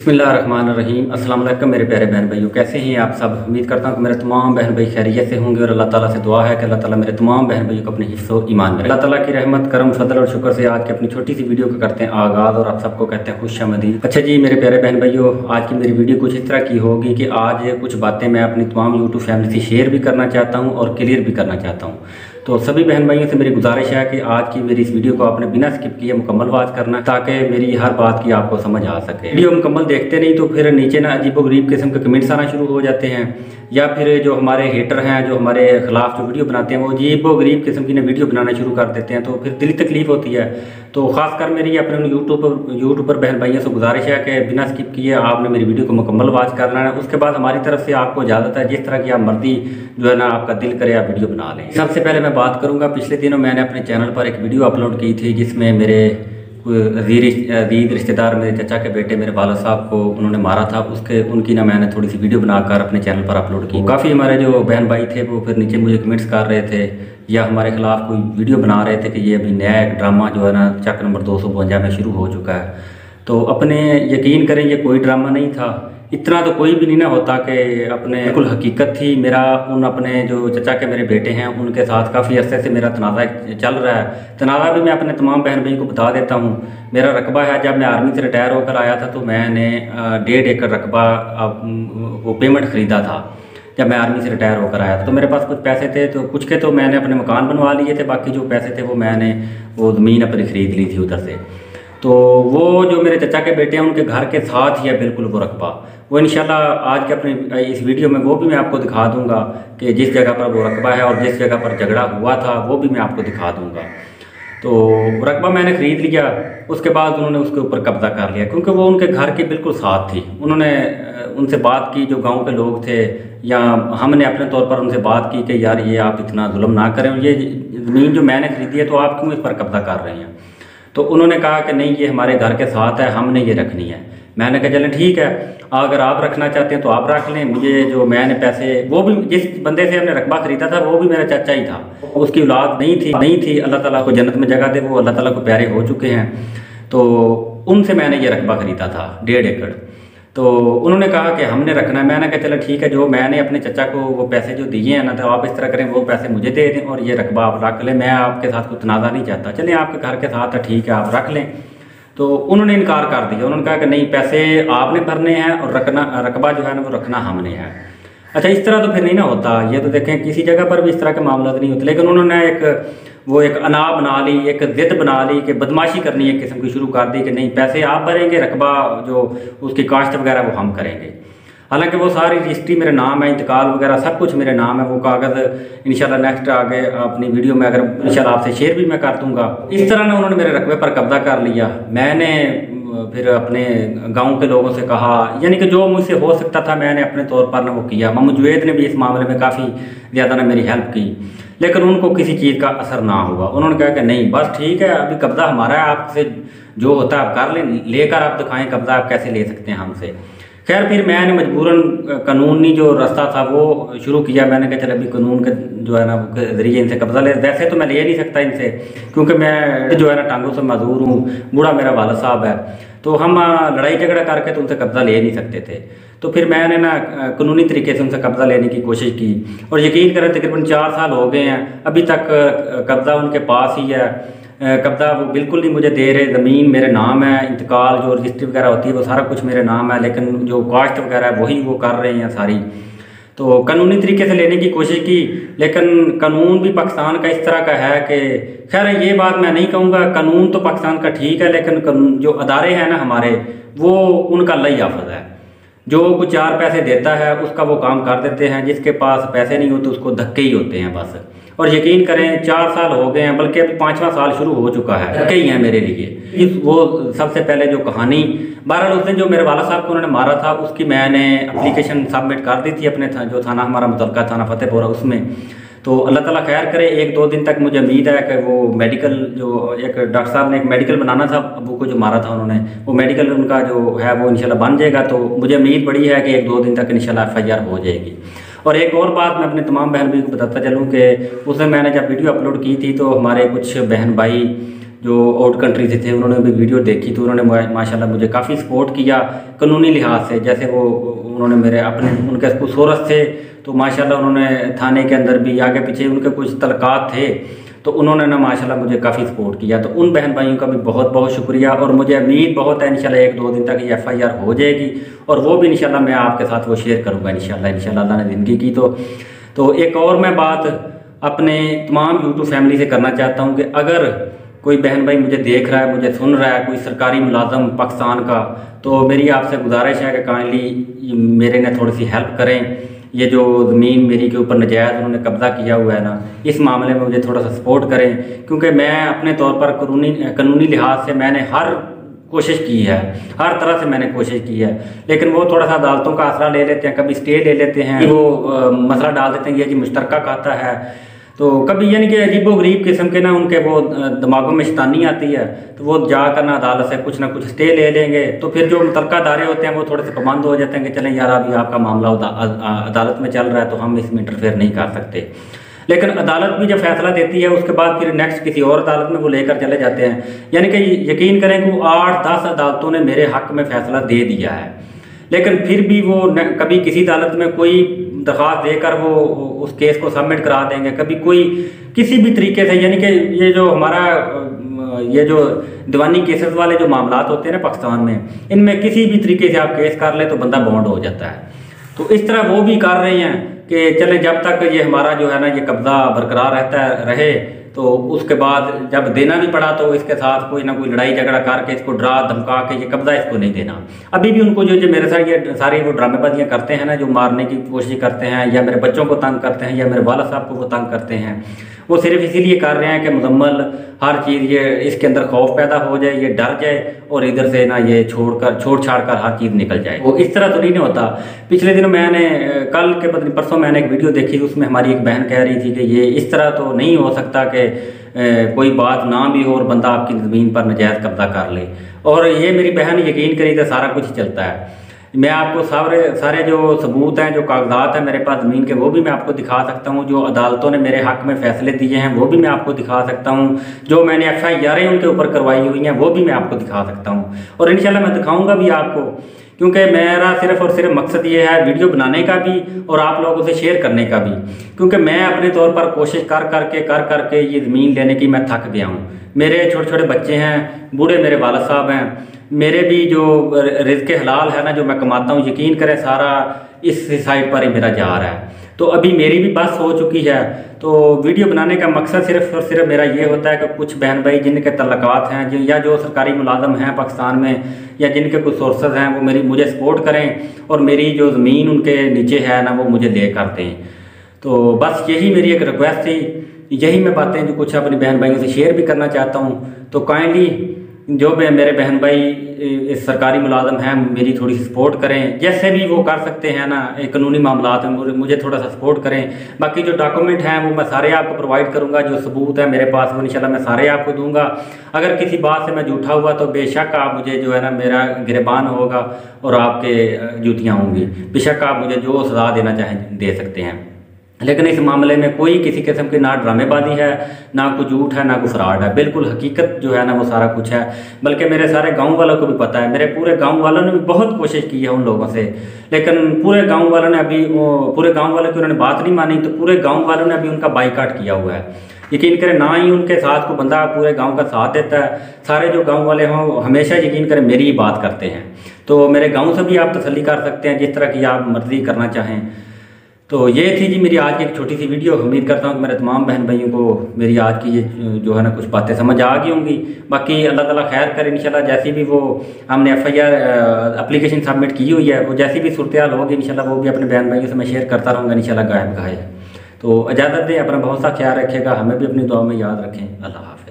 बिस्मिल्लाहिर्रहमानिर्रहीम। अस्सलाम वालेकुम मेरे प्यारे बहन भाइयों, कैसे हैं आप सब। उम्मीद करता हूँ कि मेरे तमाम बहन भाई खैरियत से होंगे और अल्लाह ताला से दुआ है कि अल्लाह ताला मेरे तमाम बहन भाइयों को अपने हिफ्ज़ व ईमान में रखे। अल्लाह ताला की रहमत करम फजल और शुक्र से आज की अपनी छोटी सी वीडियो को करते हैं आगाज़ और आप सबको कहते हैं खुशामदीद। अच्छा जी मेरे प्यारे बहन भाइयों, आज की मेरी वीडियो कुछ इस तरह की होगी कि आज कुछ बातें मैं अपनी तमाम यूट्यूब फैमिली से शेयर भी करना चाहता हूँ और क्लियर भी करना चाहता हूँ। तो सभी बहन भाइयों से मेरी गुजारिश है कि आज की मेरी इस वीडियो को आपने बिना स्किप किए मुकम्मल वॉच करना, ताकि मेरी हर बात की आपको समझ आ सके। वीडियो मुकम्मल देखते नहीं तो फिर नीचे ना अजीबोगरीब किस्म के कमेंट्स आना शुरू हो जाते हैं, या फिर जो हमारे हेटर हैं जो हमारे खिलाफ जो वीडियो बनाते हैं वो अजीबोगरीब किस्म की वीडियो बनाना शुरू कर देते हैं, तो फिर दिली तकलीफ होती है। तो खासकर मेरी अपने यूट्यूबर बहन भाइयों से गुजारिश है कि बिना स्किप किए आपने मेरी वीडियो को मुकम्मल वॉच करना है। उसके बाद हमारी तरफ से आपको इजाज़त है, जिस तरह की आप मर्जी जो है ना आपका दिल करे आप वीडियो बना लें। सबसे पहले मैं बात करूंगा, पिछले दिनों मैंने अपने चैनल पर एक वीडियो अपलोड की थी जिसमें मेरे अजीज रिश्तेदार मेरे चचा के बेटे मेरे वाला साहब को उन्होंने मारा था। उनकी ना मैंने थोड़ी सी वीडियो बनाकर अपने चैनल पर अपलोड की। काफ़ी हमारे जो बहन भाई थे वो फिर नीचे मुझे कमेंट्स कर रहे थे या हमारे खिलाफ कोई वीडियो बना रहे थे कि ये अभी नया एक ड्रामा जो है ना चक नंबर 252 में शुरू हो चुका है। तो अपने यकीन करें ये कोई ड्रामा नहीं था, इतना तो कोई भी नहीं ना होता कि अपने बिल्कुल हकीकत थी। मेरा उन अपने जो चचा के मेरे बेटे हैं उनके साथ काफ़ी अरसे से मेरा तनाज़ा चल रहा है। तनाज़ा भी मैं अपने तमाम बहन भाई को बता देता हूँ। मेरा रकबा है, जब मैं आर्मी से रिटायर होकर आया था तो मैंने 1.5 एकड़ रकबा वो पेमेंट ख़रीदा था। जब मैं आर्मी से रिटायर होकर आया था तो मेरे पास कुछ पैसे थे, तो कुछ के तो मैंने अपने मकान बनवा लिए थे, बाकी जो पैसे थे वो मैंने वो ज़मीन अपनी ख़रीद ली थी उधर से। तो वो जो मेरे चचा के बेटे हैं उनके घर के साथ ही है बिल्कुल वो रकबा। वो इंशाल्लाह आज के अपने इस वीडियो में वो भी मैं आपको दिखा दूंगा कि जिस जगह पर वो रकबा है और जिस जगह पर झगड़ा हुआ था वो भी मैं आपको दिखा दूंगा। तो रकबा मैंने ख़रीद लिया, उसके बाद उन्होंने उसके ऊपर कब्ज़ा कर लिया क्योंकि वो उनके घर के बिल्कुल साथ थी। उन्होंने उनसे बात की, जो गाँव के लोग थे या हमने अपने तौर पर उनसे बात की कि यार ये आप इतना जुल्म ना करें, ये ज़मीन जो मैंने ख़रीदी है तो आप क्यों इस पर कब्ज़ा कर रहे हैं। तो उन्होंने कहा कि नहीं ये हमारे घर के साथ है, हमने ये रखनी है। मैंने कहा चलें ठीक है, अगर आप रखना चाहते हैं तो आप रख लें। मुझे जो मैंने पैसे, वो भी जिस बंदे से हमने रकबा ख़रीदा था वो भी मेरा चाचा ही था, उसकी औलाद नहीं थी। अल्लाह ताला को जन्नत में जगह दे, वो अल्लाह ताला को प्यारे हो चुके हैं। तो उनसे मैंने ये रकबा ख़रीदा था 1.5 एकड़। तो उन्होंने कहा कि हमने रखना है। मैंने कहा चलो ठीक है, जो मैंने अपने चचा को वो पैसे जो दिए हैं ना तो आप इस तरह करें वो पैसे मुझे दे दें और ये रकबा आप रख लें, मैं आपके साथ कोई तनाज़ा नहीं चाहता, चलें आपके घर के साथ है ठीक है आप रख लें। तो उन्होंने इनकार कर दिया, उन्होंने कहा कि नहीं पैसे आपने भरने हैं और रकबा जो है ना वो रखना हमने है। अच्छा इस तरह तो फिर नहीं ना होता, ये तो देखें किसी जगह पर भी इस तरह के मामला नहीं होते। लेकिन उन्होंने एक अना बना ली, एक ज़िद बना ली कि बदमाशी करनी एक किस्म की शुरू कर दी कि नहीं पैसे आप भरेंगे, रकबा जो उसकी काश्त वगैरह वो हम करेंगे। हालांकि वो सारी रजिस्ट्री मेरे नाम है, इंतकाल वगैरह सब कुछ मेरे नाम है। वो कागज़ इंशाल्लाह नेक्स्ट आगे अपनी वीडियो में अगर इंशाल्लाह आपसे शेयर भी मैं कर दूँगा। इस तरह ना उन्होंने मेरे रकबे पर कब्ज़ा कर लिया। मैंने फिर अपने गांव के लोगों से कहा, यानी कि जो मुझसे हो सकता था मैंने अपने तौर पर ना वो किया। मामू जुवैद ने भी इस मामले में काफ़ी ज़्यादा ना मेरी हेल्प की, लेकिन उनको किसी चीज़ का असर ना हुआ। उन्होंने कहा कि नहीं बस ठीक है, अभी कब्ज़ा हमारा है, आपसे जो होता है आप कर लें, लेकर आप दिखाएं कब्ज़ा आप कैसे ले सकते हैं हमसे। खैर फिर मैंने मजबूरन कानूनी जो रास्ता था वो शुरू किया। मैंने कहा चल अभी कानून के जो है ना के ज़रिए इनसे कब्ज़ा ले, वैसे तो मैं ले नहीं सकता इनसे क्योंकि मैं जो है ना टांगों से मजबूर हूँ, बूढ़ा मेरा वाला साहब है, तो हम लड़ाई झगड़ा करके तो उनसे कब्ज़ा ले नहीं सकते थे। तो फिर मैंने ना कानूनी तरीके से उनसे कब्ज़ा लेने की कोशिश की और यकीन करें तकरीबन 4 साल हो गए हैं, अभी तक कब्ज़ा उनके पास ही है। कब्ज़ा वो बिल्कुल नहीं मुझे दे रहे, ज़मीन मेरे नाम है, इंतकाल जो रजिस्ट्री वगैरह होती है वो सारा कुछ मेरे नाम है, लेकिन जो काश्त वगैरह है वही वो कर रहे हैं सारी। तो कानूनी तरीके से लेने की कोशिश की, लेकिन कानून भी पाकिस्तान का इस तरह का है कि खैर ये बात मैं नहीं कहूँगा, कानून तो पाकिस्तान का ठीक है लेकिन जो अदारे हैं ना हमारे वो उनका लई आफत है। जो कुछ 4 पैसे देता है उसका वो काम कर देते हैं, जिसके पास पैसे नहीं होते उसको धक्के ही होते हैं बस। और यकीन करें 4 साल हो गए हैं, बल्कि अभी 5वां साल शुरू हो चुका है, धक्के ही हैं मेरे लिए। वो सबसे पहले जो कहानी बहरहाल उसने जो मेरे वाला साहब को उन्होंने मारा था उसकी मैंने एप्लीकेशन सबमिट कर दी थी अपने जो थाना हमारा मुतलका थाना फतेहपुरा उसमें। तो अल्लाह ताला खैर करे, 1-2 दिन तक मुझे उम्मीद है कि वो मेडिकल जो एक डॉक्टर साहब ने एक मेडिकल बनाना था अबू को जो मारा था उन्होंने, वो मेडिकल उनका जो है वो इंशाल्लाह बन जाएगा। तो मुझे उम्मीद बड़ी है कि 1-2 दिन तक इंशाल्लाह FIR हो जाएगी। और एक और बात मैं अपने तमाम बहन भाई को बताता चलूँ कि उसमें मैंने जब वीडियो अपलोड की थी तो हमारे कुछ बहन भाई जो आउट कंट्री से थे उन्होंने भी वीडियो देखी तो उन्होंने माशाल्लाह मुझे काफ़ी सपोर्ट किया कानूनी लिहाज से। जैसे वो उन्होंने मेरे अपने उनके कुछ सोर्स थे तो माशाल्लाह उन्होंने थाने के अंदर भी आगे पीछे उनके कुछ तलकात थे तो उन्होंने ना माशाल्लाह मुझे काफ़ी सपोर्ट किया। तो उन बहन भाइयों का भी बहुत बहुत शुक्रिया और मुझे उम्मीद बहुत है इंशाल्लाह 1-2 दिन तक ये FIR हो जाएगी और वो भी इंशाल्लाह मैं आपके साथ वो शेयर करूँगा इंशाल्लाह अल्लाह ने ज़िंदगी की तो एक और मैं बात अपने तमाम यूट्यूब फैमिली से करना चाहता हूँ कि अगर कोई बहन भाई मुझे देख रहा है, मुझे सुन रहा है, कोई सरकारी मुलाजम पाकिस्तान का, तो मेरी आपसे गुजारिश है कि काइंडली मेरे ने थोड़ी सी हेल्प करें। ये जो ज़मीन मेरी के ऊपर नजायज़ उन्होंने कब्ज़ा किया हुआ है ना, इस मामले में मुझे थोड़ा सा सपोर्ट करें क्योंकि मैं अपने तौर पर कानूनी लिहाज से मैंने हर कोशिश की है, हर तरह से मैंने कोशिश की है, लेकिन वो थोड़ा सा अदालतों का आसरा ले लेते हैं, कभी स्टे ले लेते हैं, वो मसला डाल देते हैं ये जी मुश्तरका खाता है, तो कभी यानी कि अजीबो गरीब किस्म के ना उनके वो दिमागों में शैतानी आती है तो वो जाकर ना अदालत से कुछ ना कुछ स्टे ले लेंगे। तो फिर जो मुतलका अदारे होते हैं वो थोड़े से पाबंद हो जाते हैं कि चलें यार अभी आपका मामला अदालत में चल रहा है तो हम इसमें इंटरफेयर नहीं कर सकते। लेकिन अदालत भी जब फैसला देती है उसके बाद फिर नेक्स्ट किसी और अदालत में वो लेकर चले जाते हैं। यानी कि यकीन करें कि 8-10 अदालतों ने मेरे हक़ में फ़ैसला दे दिया है, लेकिन फिर भी वो कभी किसी अदालत में कोई दरख्वास्त देकर वो उस केस को सबमिट करा देंगे, कभी कोई किसी भी तरीके से। यानी कि ये जो हमारा ये जो दीवानी केसेस वाले जो मामलात होते हैं ना पाकिस्तान में, इनमें किसी भी तरीके से आप केस कर ले तो बंदा बॉन्ड हो जाता है। तो इस तरह वो भी कर रहे हैं कि चले जब तक ये हमारा जो है ना ये कब्ज़ा बरकरार रहे तो उसके बाद जब देना भी पड़ा तो इसके साथ कोई ना कोई लड़ाई झगड़ा करके इसको डरा धमका के ये कब्ज़ा इसको नहीं देना। अभी भी उनको जो मेरे साथ ये सारी वो ड्रामेबाजियाँ करते हैं ना, जो मारने की कोशिश करते हैं या मेरे बच्चों को तंग करते हैं या मेरे वाला साहब को वो तंग करते हैं, वो सिर्फ इसीलिए कर रहे हैं कि मुकम्मल हर चीज़ ये इसके अंदर खौफ पैदा हो जाए, ये डर जाए और इधर से ना ये छोड़ छाड़ कर हर चीज़ निकल जाए। वो इस तरह तो नहीं होता। पिछले दिनों मैंने कल के पता नहीं परसों मैंने एक वीडियो देखी, उसमें हमारी एक बहन कह रही थी कि ये इस तरह तो नहीं हो सकता कि कोई बात ना भी हो और बंदा आपकी ज़मीन पर नजायज़ कब्ज़ा कर ले। और ये मेरी बहन यकीन करी तो सारा कुछ चलता है। मैं आपको सारे जो सबूत हैं, जो कागजात हैं मेरे पास ज़मीन के, वो भी मैं आपको दिखा सकता हूँ। जो अदालतों ने मेरे हक़ में फ़ैसले दिए हैं वो भी मैं आपको दिखा सकता हूँ। जो मैंने FIR उनके ऊपर करवाई हुई हैं वो भी मैं आपको दिखा सकता हूँ और इंशाल्लाह मैं दिखाऊँगा भी आपको, क्योंकि मेरा सिर्फ़ और सिर्फ मकसद ये है वीडियो बनाने का भी और आप लोगों से शेयर करने का भी, क्योंकि मैं अपने तौर पर कोशिश कर करके ये ज़मीन लेने की मैं थक गया हूँ। मेरे छोटे छोटे बच्चे हैं, बूढ़े मेरे वालिद साहब हैं, मेरे भी जो रिज़्क़ हलाल है ना जो मैं कमाता हूँ, यकीन करें सारा इस साइड पर ही मेरा जा रहा है। तो अभी मेरी भी बस हो चुकी है। तो वीडियो बनाने का मकसद सिर्फ़ और सिर्फ मेरा ये होता है कि कुछ बहन भाई जिनके तल्लकात हैं या जो सरकारी मुलाजम हैं पाकिस्तान में या जिनके कुछ सोर्सेज हैं वो मुझे सपोर्ट करें और मेरी जो ज़मीन उनके नीचे है ना वो मुझे दे कर दें। तो बस यही मेरी एक रिक्वेस्ट थी, यही मैं बातें जो कुछ अपनी बहन भाइयों से शेयर भी करना चाहता हूँ। तो काइंडली जो भी मेरे बहन भाई इस सरकारी मुलाजम हैं मेरी थोड़ी सी सपोर्ट करें, जैसे भी वो कर सकते हैं ना, एक कानूनी मामलात में मुझे थोड़ा सा सपोर्ट करें। बाकी जो डॉक्यूमेंट हैं वो मैं सारे आपको प्रोवाइड करूंगा, जो सबूत है मेरे पास वो इंशाल्लाह मैं सारे आपको दूंगा। अगर किसी बात से मैं झूठा हुआ तो बेशक आप मुझे जो है ना मेरा गिरबान होगा और आपके जूतियाँ होंगी, बेशक आप मुझे जो सज़ा देना चाहें दे सकते हैं। लेकिन इस मामले में कोई किसी किस्म की ना ड्रामेबाजी है, ना कोई झूठ है, ना कोई फ्रॉड है, बिल्कुल हकीकत जो है ना वो सारा कुछ है। बल्कि मेरे सारे गांव वालों को भी पता है, मेरे पूरे गांव वालों ने भी बहुत कोशिश की है उन लोगों से, लेकिन पूरे गांव वालों ने अभी पूरे गांव वालों की उन्होंने बात नहीं मानी, तो पूरे गाँव वालों ने अभी उनका बाइकाट किया हुआ है। यकीन करें ना ही उनके साथ को बंदा पूरे गांव का साथ देता है। सारे जो गांव वाले हों हमेशा यकीन करें मेरी ही बात करते हैं। तो मेरे गांव से भी आप तसल्ली कर सकते हैं जिस तरह की आप मर्जी करना चाहें। तो ये थी जी मेरी आज की एक छोटी सी वीडियो। उम्मीद करता हूँ कि मेरे तमाम बहन भाइयों को मेरी आज की ये जो है ना कुछ बातें समझ आ गई होंगी। बाकी अल्लाह ताला खैर करे, इंशाल्लाह जैसी भी वो हमने FIR एप्लीकेशन सबमिट की हुई है वो जैसी भी सूरत हाल होगी इंशाल्लाह वो भी अपने बहन भाइयों से मैं शेयर करता रहूँगा इंशाल्लाह गायब गाय। तो इजाज़त दें, अपना बहुत सा ख्याल रखिएगा, हमें भी अपनी दुआ में याद रखें। अल्लाह हाफ़िज़।